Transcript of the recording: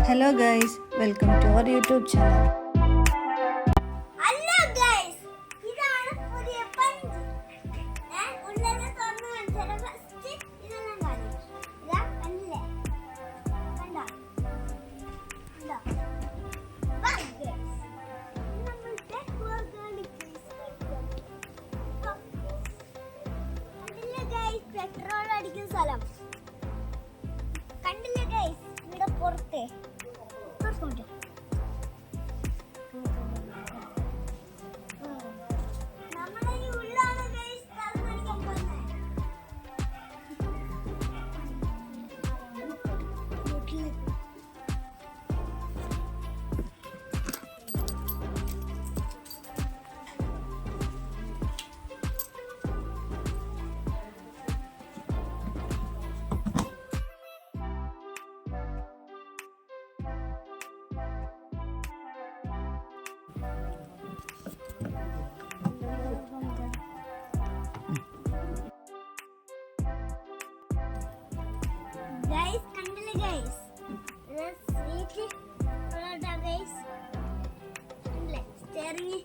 Hello guys, welcome to our YouTube channel. Hello guys, ഇതാണ് പുതിയ punch. ഉള്ളിൽ തുറന്നു കാണിച്ചാൽ ഫസ്റ്റ് ഇതെല്ലാം കാണും. ഇതാ കണ്ടില്ലേ? കണ്ടോ? കണ്ടോ? വാ ഗൈസ്, നമ്മളുടെ ഓർഗാനിക് കണ്ടില്ലേ ഗൈസ്? പെട്രോൾ അടിക്കുന്ന സ്ഥലം കണ്ടില്ലേ ഗൈസ്? ഇവിടെ പുറത്തെ ഗൈസ്, കണ്ടില്ലേ ഗൈസ്? സ്വീറ്റ് ഗൈസ്, കണ്ടില്ലേ? സ്റ്റിയറിംഗ്